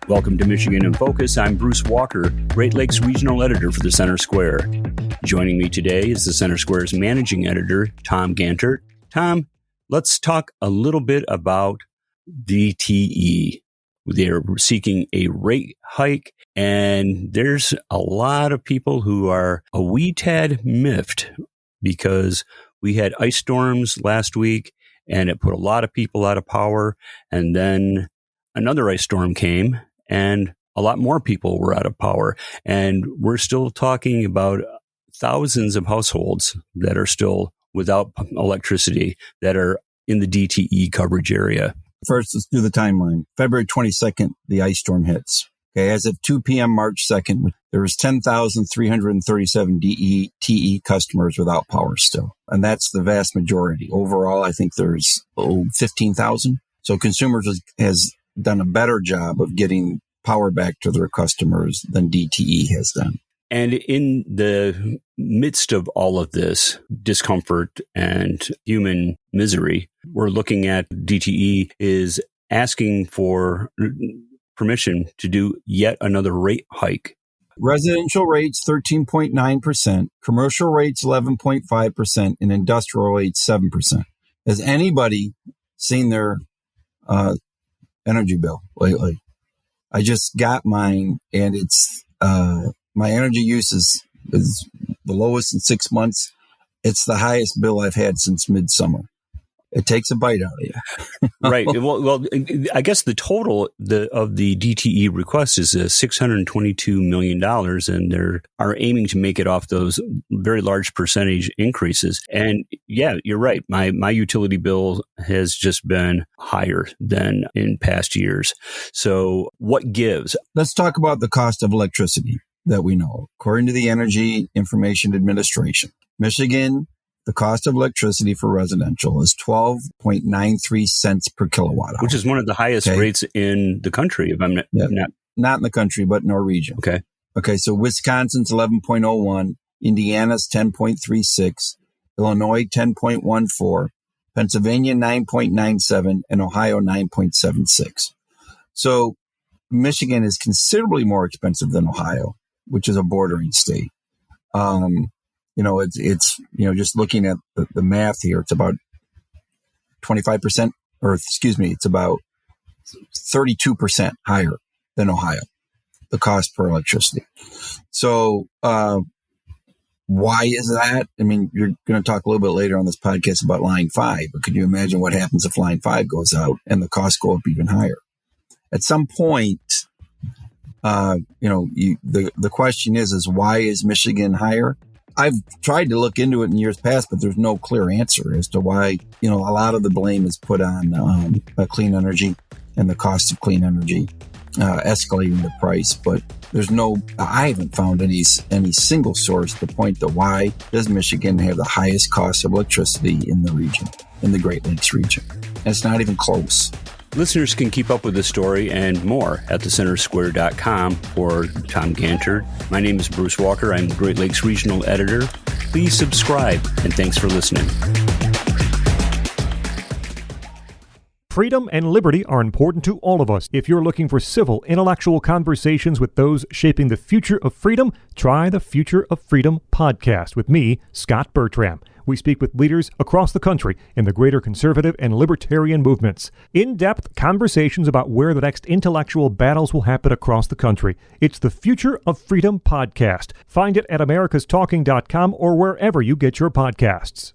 Welcome to Michigan in Focus. I'm Bruce Walker, Great Lakes Regional Editor for the Center Square. Joining me today is the Center Square's Managing Editor, Tom Gantert. Tom, let's talk a little bit about DTE. They're seeking a rate hike, and there's a lot of people who are a wee tad miffed because we had ice storms last week, and it put a lot of people out of power, and then another ice storm came, and a lot more people were out of power. And we're still talking about thousands of households that are still without electricity that are in the DTE coverage area. First, let's do the timeline. February 22nd, the ice storm hits. Okay, as of 2 p.m. March 2nd, there was 10,337 DTE customers without power still. And that's the vast majority. Overall, I think there's 15,000. So consumers has done a better job of getting power back to their customers than DTE has done. And in the midst of all of this discomfort and human misery, we're looking at DTE is asking for permission to do yet another rate hike. Residential rates 13.9%, commercial rates 11.5%, and industrial rates 7%. Has anybody seen their energy bill lately? I just got mine, and it's my energy use is the lowest in 6 months. It's the highest bill I've had since midsummer. It takes a bite out of you. Right. Well, I guess the total of the DTE request is $622 million, and they are aiming to make it off those very large percentage increases. And yeah, you're right. My utility bill has just been higher than in past years. So what gives? Let's talk about the cost of electricity that we know. According to the Energy Information Administration, Michigan, the cost of electricity for residential is 12.93 cents per kilowatt hour. Which is one of the highest rates in the country, if I'm not in the country, but in our region. Okay, so Wisconsin's 11.01, Indiana's 10.36, Illinois 10.14, Pennsylvania 9.97, and Ohio 9.76. So Michigan is considerably more expensive than Ohio, which is a bordering state. It's just looking at the math here, it's about 25%, it's about 32% higher than Ohio, the cost per electricity. So, why is that? I mean, you're going to talk a little bit later on this podcast about Line 5, but could you imagine what happens if Line 5 goes out and the costs go up even higher? At some point, the question is why is Michigan higher? I've tried to look into it in years past, but there's no clear answer as to why, a lot of the blame is put on clean energy and the cost of clean energy escalating the price. But I haven't found any single source to point to why does Michigan have the highest cost of electricity in the region, in the Great Lakes region. And it's not even close. Listeners can keep up with this story and more at thecentersquare.com. For Tom Gantert, my name is Bruce Walker. I'm the Great Lakes Regional Editor. Please subscribe, and thanks for listening. Freedom and liberty are important to all of us. If you're looking for civil, intellectual conversations with those shaping the future of freedom, try the Future of Freedom podcast with me, Scott Bertram. We speak with leaders across the country in the greater conservative and libertarian movements. In-depth conversations about where the next intellectual battles will happen across the country. It's the Future of Freedom podcast. Find it at americastalking.com or wherever you get your podcasts.